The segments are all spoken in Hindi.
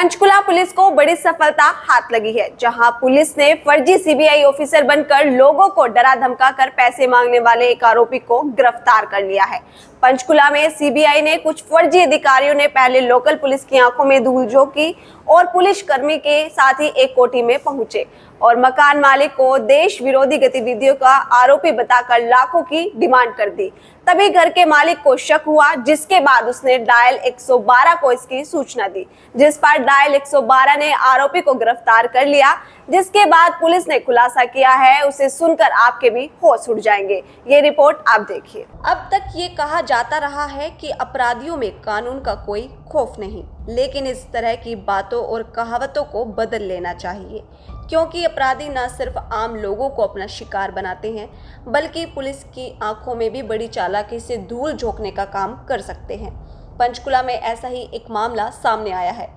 पंचकुला पुलिस को बड़ी सफलता हाथ लगी है, जहां पुलिस ने फर्जी सीबीआई ऑफिसर बनकर लोगों को डरा धमकाकर पैसे मांगने वाले एक आरोपी को गिरफ्तार कर लिया है। पंचकुला में सीबीआई ने कुछ फर्जी अधिकारियों ने पहले लोकल पुलिस की आंखों में धूल झोंकी और पुलिस कर्मी के साथ ही एक कोठी में पहुंचे और मकान मालिक को देश विरोधी गतिविधियों का आरोपी बताकर लाखों की डिमांड कर दी। तभी घर के मालिक को शक हुआ, जिसके बाद उसने डायल 112 को इसकी सूचना दी, जिस पर डायल 112 ने आरोपी को गिरफ्तार कर लिया। जिसके बाद पुलिस ने खुलासा किया है, उसे सुनकर आपके भी होश उड़ जाएंगे। ये रिपोर्ट आप देखिए। अब तक ये कहा जाता रहा है कि अपराधियों में कानून का कोई खौफ नहीं, लेकिन इस तरह की बातों और कहावतों को बदल लेना चाहिए, क्योंकि अपराधी न सिर्फ आम लोगों को अपना शिकार बनाते हैं, बल्कि पुलिस की आंखों में भी बड़ी चालाकी से धूल झोंकने का काम कर सकते हैं। पंचकुला में ऐसा ही एक मामला सामने आया है,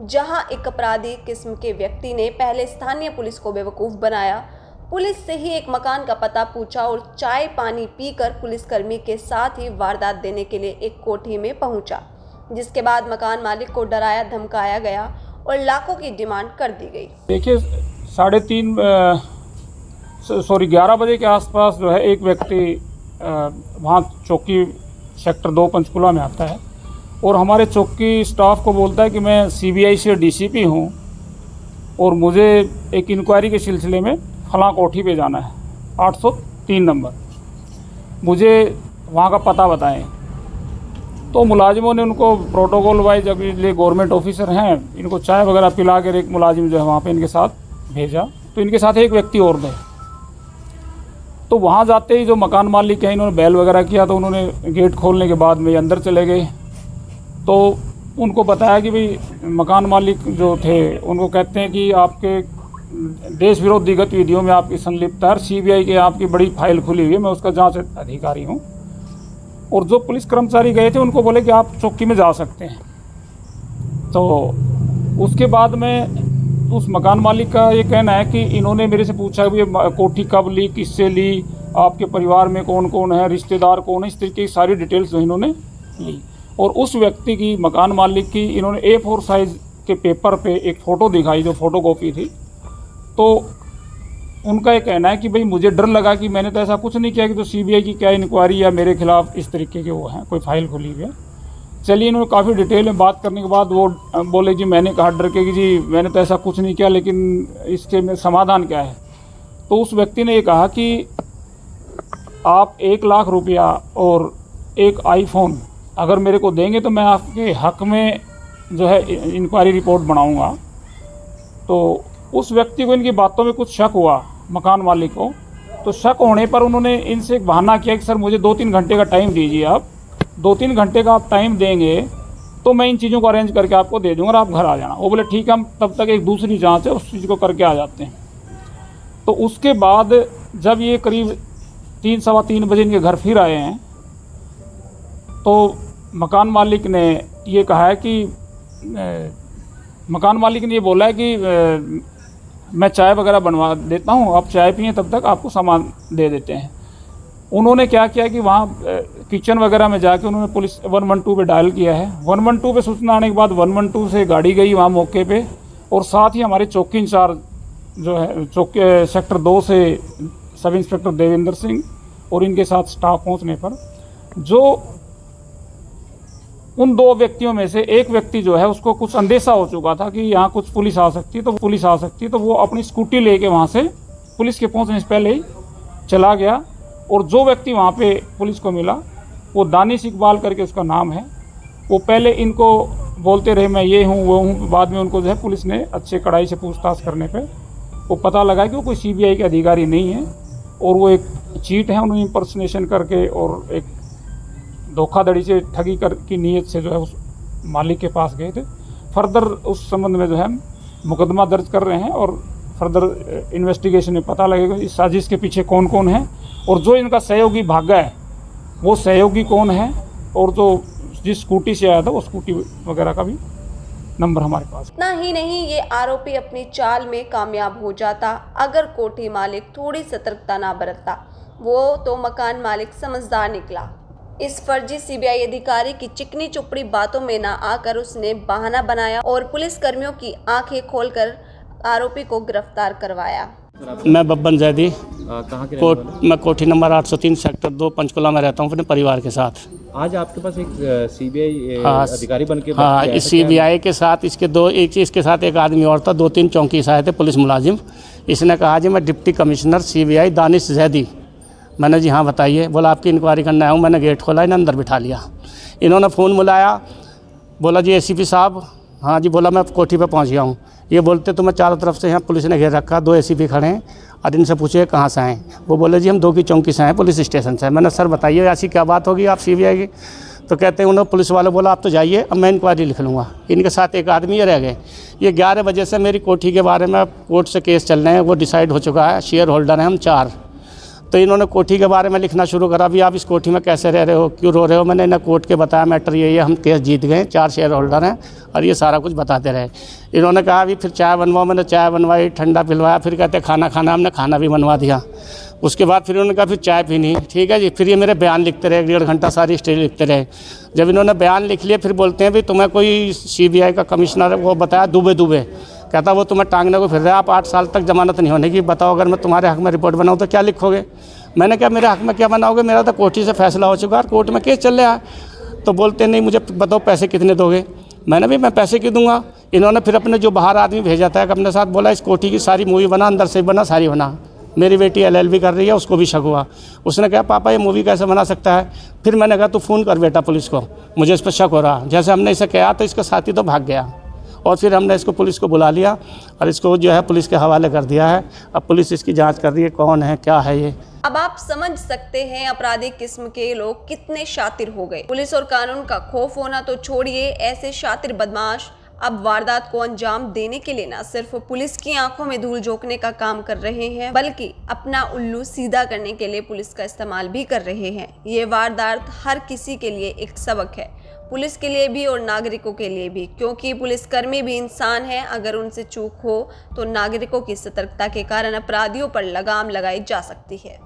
जहां एक अपराधी किस्म के व्यक्ति ने पहले स्थानीय पुलिस को बेवकूफ़ बनाया, पुलिस से ही एक मकान का पता पूछा और चाय पानी पीकर पुलिसकर्मी के साथ ही वारदात देने के लिए एक कोठी में पहुंचा, जिसके बाद मकान मालिक को डराया धमकाया गया और लाखों की डिमांड कर दी गई। देखिए 11 बजे के आसपास जो है एक व्यक्ति वहाँ चौकी सेक्टर 2 पंचकुला में आता है और हमारे चौकी स्टाफ को बोलता है कि मैं सीबीआई से डीसीपी हूँ और मुझे एक इंक्वायरी के सिलसिले में फलां कोठी पे जाना है 803 नंबर, मुझे वहाँ का पता बताएं। तो मुलाजिमों ने उनको प्रोटोकॉल वाइज, अभी ये गवर्नमेंट ऑफिसर हैं, इनको चाय वगैरह पिला कर एक मुलाजिम जो है वहाँ पे इनके साथ भेजा। तो इनके साथ एक व्यक्ति और थे। तो वहाँ जाते ही जो मकान मालिक है, इन्होंने बैल वगैरह किया, तो उन्होंने गेट खोलने के बाद में अंदर चले गए। तो उनको बताया कि भाई मकान मालिक जो थे उनको कहते हैं कि आपके देश विरोधी गतिविधियों में आपकी संलिप्तता है, सीबीआई के आपकी बड़ी फाइल खुली हुई है, मैं उसका जाँच अधिकारी हूँ। और जो पुलिस कर्मचारी गए थे उनको बोले कि आप चौकी में जा सकते हैं। तो उसके बाद में उस मकान मालिक का ये कहना है कि इन्होंने मेरे से पूछा कि ये कोठी कब ली, किससे ली, आपके परिवार में कौन कौन है, रिश्तेदार कौन है, इस तरीके की सारी डिटेल्स जो इन्होंने ली। और उस व्यक्ति की, मकान मालिक की, इन्होंने A4 साइज़ के पेपर पे एक फ़ोटो दिखाई जो फ़ोटोकॉपी थी। तो उनका ये कहना है कि भाई मुझे डर लगा कि मैंने तो ऐसा कुछ नहीं किया कि तो सीबीआई की क्या इंक्वायरी या मेरे खिलाफ इस तरीके के वो हैं, कोई फाइल खुली हुई है। चलिए, इन्होंने काफ़ी डिटेल में बात करने के बाद वो बोले कि मैंने कहा डर के कि जी मैंने तो ऐसा कुछ नहीं किया, लेकिन इसके में समाधान क्या है। तो उस व्यक्ति ने ये कहा कि आप 1 लाख रुपया और एक आईफोन अगर मेरे को देंगे तो मैं आपके हक में जो है इंक्वायरी रिपोर्ट बनाऊंगा। तो उस व्यक्ति को इनकी बातों में कुछ शक हुआ, मकान मालिक को। तो शक होने पर उन्होंने इनसे एक बहाना किया कि सर मुझे 2-3 घंटे का टाइम दीजिए, आप 2-3 घंटे का आप टाइम देंगे तो मैं इन चीज़ों को अरेंज करके आपको दे दूंगा और आप घर आ जाना। वो बोले ठीक है, हम तब तक एक दूसरी जांच है उस चीज़ को करके आ जाते हैं। तो उसके बाद जब ये करीब 3-3:15 बजे इनके घर फिर आए हैं, तो मकान मालिक ने ये कहा है कि मकान मालिक ने ये बोला है कि मैं चाय वगैरह बनवा देता हूँ, आप चाय पिए, तब तक आपको सामान दे देते हैं। उन्होंने क्या किया कि वहाँ किचन वगैरह में जाके उन्होंने पुलिस 112 पे डायल किया है। 112 पे सूचना आने के बाद 112 से गाड़ी गई वहाँ मौके पे, और साथ ही हमारे चौकी इंचार्ज जो है चौकी सेक्टर 2 से सब इंस्पेक्टर देवेंद्र सिंह और इनके साथ स्टाफ पहुँचने पर जो उन 2 व्यक्तियों में से एक व्यक्ति जो है उसको कुछ अंदेशा हो चुका था कि यहाँ कुछ पुलिस आ सकती है, तो वो अपनी स्कूटी लेके वहाँ से पुलिस के पहुँचने से पहले ही चला गया। और जो व्यक्ति वहाँ पे पुलिस को मिला वो दानिश इकबाल करके उसका नाम है। वो पहले इनको बोलते रहे मैं ये हूँ वो हूँ, बाद में उनको जो है पुलिस ने अच्छे कड़ाई से पूछताछ करने पे वो पता लगा कि वो कोई सीबीआई के अधिकारी नहीं है और वो एक चीट है। उन्होंने इम्पर्सनेशन करके और एक धोखाधड़ी से ठगी कर की नीयत से जो है उस मालिक के पास गए थे। फर्दर उस संबंध में जो है मुकदमा दर्ज कर रहे हैं और फर्दर इन्वेस्टिगेशन में पता लगेगा इस साजिश के पीछे कौन कौन है और जो इनका सहयोगी भागा है वो सहयोगी कौन है, और जो जिस स्कूटी से आया था वो स्कूटी वगैरह का भी नंबर हमारे पास। इतना ही नहीं, ये आरोपी अपनी चाल में कामयाब हो जाता अगर कोठी मालिक थोड़ी सतर्कता ना बरतता। वो तो मकान मालिक समझदार निकला। इस फर्जी सीबीआई अधिकारी की चिकनी चुपड़ी बातों में ना आकर उसने बहाना बनाया और पुलिस कर्मियों की आंखें खोलकर आरोपी को गिरफ्तार करवाया। मैं बब्बन जैदी कहाँ के रहने वाले? मैं कोठी नंबर 803 सेक्टर 2 पंचकुला में रहता हूँ अपने परिवार के साथ। आज आपके पास एक सीबीआई हाँ, अधिकारी बन के हाँ, इस सीबीआई के साथ इसके साथ एक आदमी और था, 2-3 चौकी से आए थे पुलिस मुलाजिम। इसने कहा जी मैं deputy commissioner CBI Danish Zaidi. मैंने जी हाँ बताइए। बोला आपकी इंक्वायरी करना आया हूँ। मैंने गेट खोला, इन्हें अंदर बिठा लिया। इन्होंने फ़ोन बुलाया, बोला जी एसीपी साहब। हाँ जी, बोला मैं कोठी पे पहुँच गया हूँ। ये बोलते तो मैं चारों तरफ से यहाँ पुलिस ने घेर रखा, 2 एसीपी खड़े हैं और इनसे पूछे कहाँ से आए। वो बोले जी हम 2 की चौकी से आए, पुलिस स्टेशन से। मैंने सर बताइए ऐसी क्या बात होगी आप सीबीआई की? तो कहते हैं उन्होंने पुलिस वाले बोला आप तो जाइए, अब मैं इंक्वायरी लिख लूँगा। इनके साथ एक आदमी ये रह गए। ये 11 बजे से मेरी कोठी के बारे में कोर्ट से केस चल रहे हैं, वो डिसाइड हो चुका है। शेयर होल्डर हैं हम 4। तो इन्होंने कोठी के बारे में लिखना शुरू करा, भी आप इस कोठी में कैसे रह रहे हो, क्यों रो रहे हो। मैंने इन्हें कोर्ट के बताया मैटर ये हम केस जीत गए, 4 शेयर होल्डर हैं और ये सारा कुछ बताते रहे। इन्होंने कहा अभी फिर चाय बनवाओ। मैंने चाय बनवाई, ठंडा पिलवाया। फिर कहते खाना खाना, हमने खाना भी बनवा दिया। उसके बाद फिर उन्होंने कहा फिर चाय पीनी, ठीक है जी। फिर ये मेरे बयान लिखते रहे, 1.5 घंटा सारी स्टेज लिखते रहे। जब इन्होंने बयान लिख लिए फिर बोलते हैं भी तुम्हें कोई सीबीआई का कमिश्नर वो बताया दुबे। कहता वो तुम्हें टांगने को फिर रहा है, आप 8 साल तक जमानत नहीं होने की। बताओ अगर मैं तुम्हारे हक में रिपोर्ट बनाऊँ तो क्या लिखोगे? मैंने कहा मेरे हक में क्या बनाओगे, मेरा तो कोठी से फैसला हो चुका है, कोर्ट में केस चल रहा है। तो बोलते नहीं मुझे बताओ पैसे कितने दोगे। मैंने भी मैं पैसे क्यों दूंगा। इन्होंने फिर अपने जो बाहर आदमी भेजा था अपने साथ, बोला इस कोठी की सारी मूवी बना, अंदर से बना, सारी बना। मेरी बेटी LLB कर रही है, उसको भी शक हुआ। उसने कहा पापा ये मूवी कैसे बना सकता है। फिर मैंने कहा तू फ़ोन कर बेटा पुलिस को, मुझे इस पर शक हो रहा। जैसे हमने इसे कहा तो इसका साथी तो भाग गया और फिर हमने इसको पुलिस को बुला लिया और इसको जो है पुलिस के हवाले कर दिया है। अब पुलिस इसकी जांच कर रही है कौन है क्या है ये। अब आप समझ सकते हैं अपराधिक किस्म के लोग कितने शातिर हो गए। पुलिस और कानून का खौफ होना तो छोड़िए, ऐसे शातिर बदमाश अब वारदात को अंजाम देने के लिए न सिर्फ पुलिस की आंखों में धूल झोंकने का काम कर रहे हैं, बल्कि अपना उल्लू सीधा करने के लिए पुलिस का इस्तेमाल भी कर रहे हैं। ये वारदात हर किसी के लिए एक सबक है, पुलिस के लिए भी और नागरिकों के लिए भी, क्योंकि पुलिसकर्मी भी इंसान है। अगर उनसे चूक हो तो नागरिकों की सतर्कता के कारण अपराधियों पर लगाम लगाई जा सकती है।